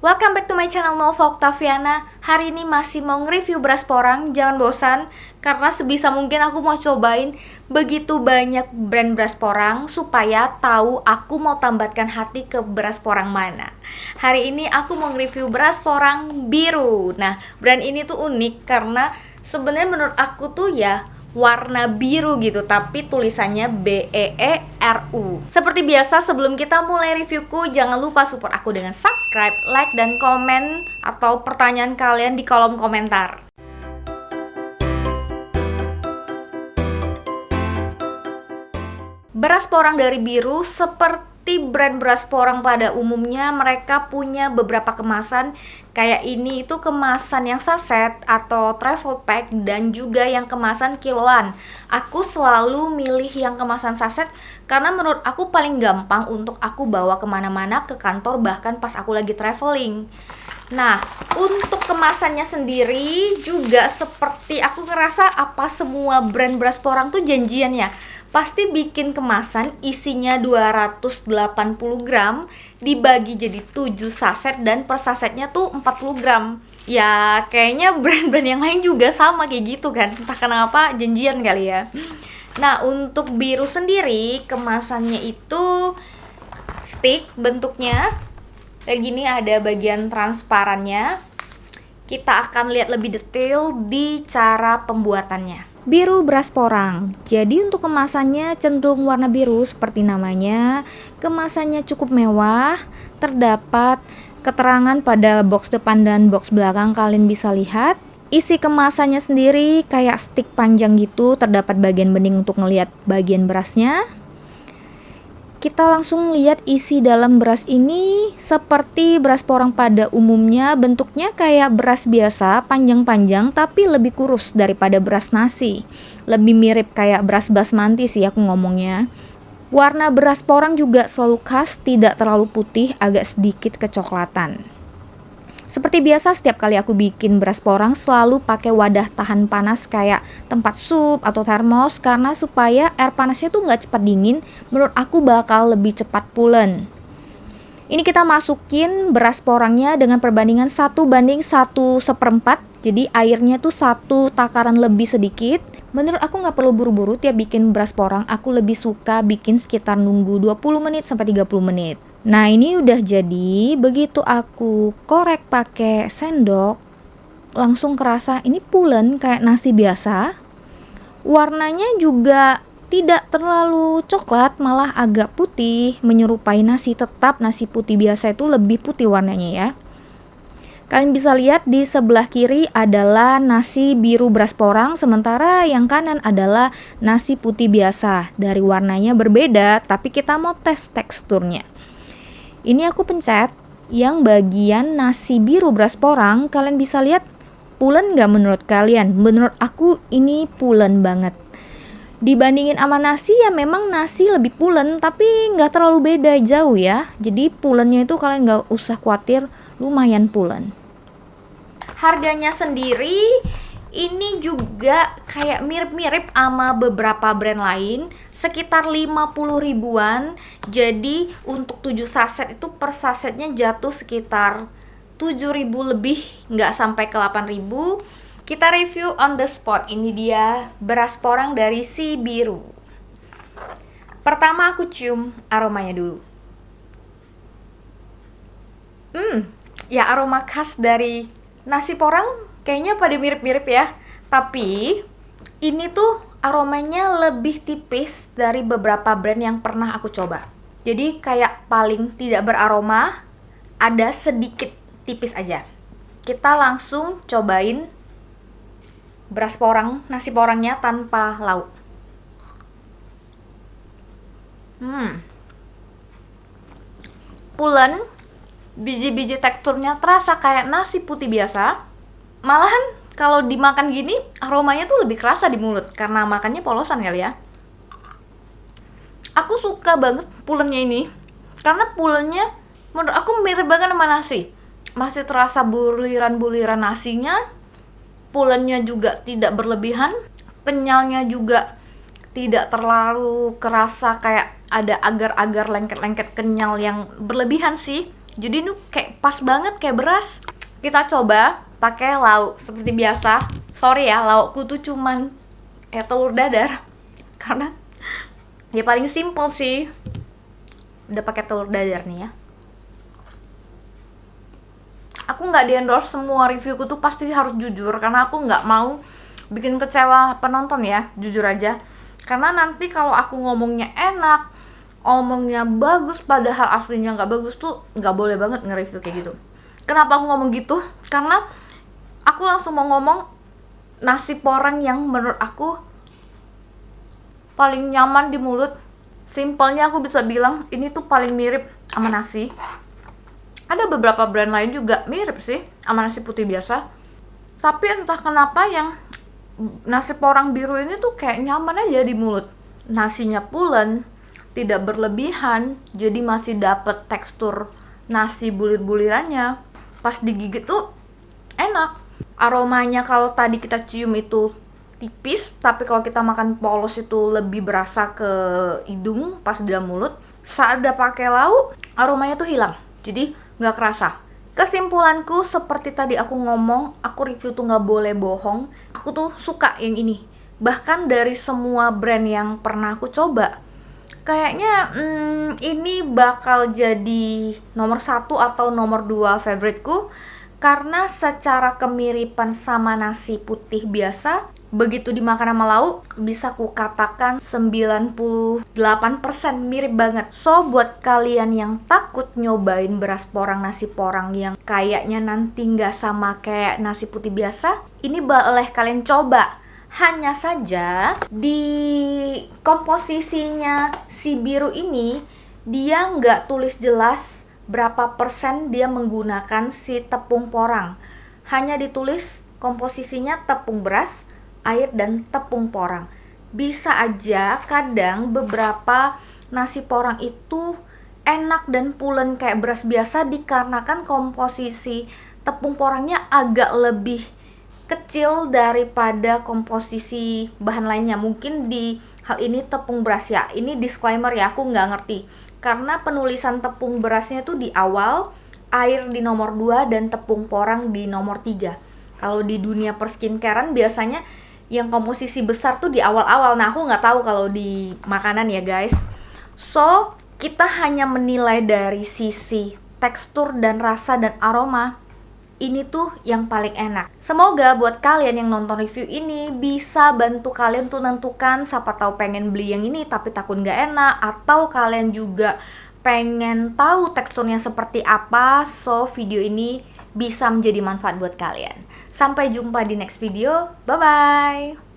Welcome back to my channel Nova Octaviana. Hari ini masih mau nge-review beras porang. Jangan bosan, karena sebisa mungkin aku mau cobain begitu banyak brand beras porang supaya tahu aku mau tambatkan hati ke beras porang mana. Hari ini aku mau nge-review beras porang biru. Nah, brand ini tuh unik karena sebenarnya menurut aku tuh ya warna biru gitu, tapi tulisannya BEERU. Seperti biasa, sebelum kita mulai reviewku, jangan lupa support aku dengan subscribe, like, dan komen atau pertanyaan kalian di kolom komentar. Beras porang dari biru seperti brand beras porang pada umumnya, mereka punya beberapa kemasan. Kayak ini itu kemasan yang saset atau travel pack dan juga yang kemasan kiloan. Aku selalu milih yang kemasan saset karena menurut aku paling gampang untuk aku bawa kemana-mana, ke kantor, bahkan pas aku lagi traveling. Nah, untuk kemasannya sendiri juga seperti aku ngerasa apa semua brand beras porang tuh janjian ya. Pasti bikin kemasan isinya 280 gram dibagi jadi 7 saset dan per sasetnya tuh 40 gram. Ya kayaknya brand-brand yang lain juga sama kayak gitu kan. Entah kenapa janjian kali ya. Nah, untuk biru sendiri kemasannya itu stick bentuknya. Kayak gini, ada bagian transparannya. Kita akan lihat lebih detail di cara pembuatannya. Biru beras porang. Jadi untuk kemasannya cenderung warna biru seperti namanya. Kemasannya cukup mewah. Terdapat keterangan pada box depan dan box belakang, kalian bisa lihat. Isi kemasannya sendiri kayak stick panjang gitu. Terdapat bagian bening untuk ngelihat bagian berasnya. Kita langsung lihat isi dalam beras ini. Seperti beras porang pada umumnya, bentuknya kayak beras biasa, panjang-panjang tapi lebih kurus daripada beras nasi. Lebih mirip kayak beras basmati sih aku ngomongnya. Warna beras porang juga selalu khas, tidak terlalu putih, agak sedikit kecoklatan. Seperti biasa, setiap kali aku bikin beras porang selalu pakai wadah tahan panas kayak tempat sup atau termos, karena supaya air panasnya tuh nggak cepat dingin. Menurut aku bakal lebih cepat pulen. Ini kita masukin beras porangnya dengan perbandingan 1:1/4. Jadi airnya tuh 1 takaran lebih sedikit. Menurut aku nggak perlu buru-buru tiap bikin beras porang. Aku lebih suka bikin sekitar nunggu 20 menit sampai 30 menit. Nah, ini udah jadi. Begitu aku korek pakai sendok, langsung kerasa ini pulen kayak nasi biasa. Warnanya juga tidak terlalu coklat, malah agak putih, menyerupai nasi. Tetap nasi putih biasa itu lebih putih warnanya ya. Kalian bisa lihat di sebelah kiri adalah nasi biru beras porang, sementara yang kanan adalah nasi putih biasa. Dari warnanya berbeda, tapi kita mau tes teksturnya. Ini aku pencet yang bagian nasi biru beras porang. Kalian bisa lihat pulen nggak menurut kalian? Menurut aku ini pulen banget. Dibandingin sama nasi ya memang nasi lebih pulen, tapi nggak terlalu beda jauh ya. Jadi pulennya itu kalian nggak usah khawatir, lumayan pulen. Harganya sendiri ini juga kayak mirip-mirip sama beberapa brand lain, sekitar 50 ribuan. Jadi untuk 7 saset itu per sasetnya jatuh sekitar 7.000 lebih, nggak sampai ke 8.000. Kita review on the spot. Ini dia beras porang dari si biru. Pertama aku cium aromanya dulu. Ya aroma khas dari nasi porang kayaknya pada mirip-mirip ya. Tapi ini tuh aromanya lebih tipis dari beberapa brand yang pernah aku coba. Jadi kayak paling tidak beraroma, ada sedikit tipis aja. Kita langsung cobain beras porang, nasi porangnya tanpa lauk. Pulen, biji-biji teksturnya terasa kayak nasi putih biasa. Malahan kalau dimakan gini aromanya tuh lebih kerasa di mulut karena makannya polosan kali ya. Aku suka banget pulennya ini karena pulennya menurut aku mirip banget sama nasi. Masih terasa buliran-buliran nasinya. Pulennya juga tidak berlebihan. Kenyalnya juga tidak terlalu kerasa kayak ada agar-agar lengket-lengket kenyal yang berlebihan sih. Jadi ini kayak pas banget kayak beras. Kita coba pakai lauk seperti biasa. Sorry ya, laukku tuh cuman telur dadar karena ya paling simple sih. Udah pakai telur dadar nih ya. Aku nggak di-endorse semua reviewku tuh pasti harus jujur, karena aku nggak mau bikin kecewa penonton ya, jujur aja. Karena nanti kalau aku ngomongnya enak, ngomongnya bagus padahal aslinya nggak bagus tuh nggak boleh banget nge-review kayak gitu. Kenapa aku ngomong gitu? Karena aku langsung mau ngomong nasi porang yang menurut aku paling nyaman di mulut. Simpelnya aku bisa bilang ini tuh paling mirip sama nasi. Ada beberapa brand lain juga mirip sih sama nasi putih biasa. Tapi entah kenapa yang nasi porang biru ini tuh kayak nyaman aja di mulut. Nasinya pulen, tidak berlebihan, jadi masih dapet tekstur nasi bulir-bulirannya. Pas digigit tuh enak. Aromanya kalau tadi kita cium itu tipis, tapi kalau kita makan polos itu lebih berasa ke hidung pas di dalam mulut. Saat udah pakai lauk, aromanya tuh hilang. Jadi nggak kerasa. Kesimpulanku seperti tadi aku ngomong, aku review tuh nggak boleh bohong. Aku tuh suka yang ini. Bahkan dari semua brand yang pernah aku coba, kayaknya ini bakal jadi nomor 1 atau nomor 2 favoritku. Karena secara kemiripan sama nasi putih biasa, begitu dimakan sama lauk, bisa ku katakan 98% mirip banget. So, buat kalian yang takut nyobain beras porang nasi porang yang kayaknya nanti nggak sama kayak nasi putih biasa, ini boleh kalian coba. Hanya saja di komposisinya si biru ini, dia nggak tulis jelas berapa persen dia menggunakan si tepung porang. Hanya ditulis komposisinya tepung beras, air, dan tepung porang. Bisa aja kadang beberapa nasi porang itu enak dan pulen kayak beras biasa dikarenakan komposisi tepung porangnya agak lebih kecil daripada komposisi bahan lainnya. Mungkin di hal ini tepung beras ya, ini disclaimer ya, aku nggak ngerti karena penulisan tepung berasnya tuh di awal, air di nomor 2, dan tepung porang di nomor 3. Kalau di dunia perskincarean biasanya yang komposisi besar tuh di awal-awal. Nah, aku nggak tahu kalau di makanan ya guys. So, kita hanya menilai dari sisi tekstur dan rasa dan aroma. Ini tuh yang paling enak. Semoga buat kalian yang nonton review ini bisa bantu kalian tuh nentukan, siapa tahu pengen beli yang ini tapi takut nggak enak, atau kalian juga pengen tahu teksturnya seperti apa. So, video ini bisa menjadi manfaat buat kalian. Sampai jumpa di next video. Bye-bye!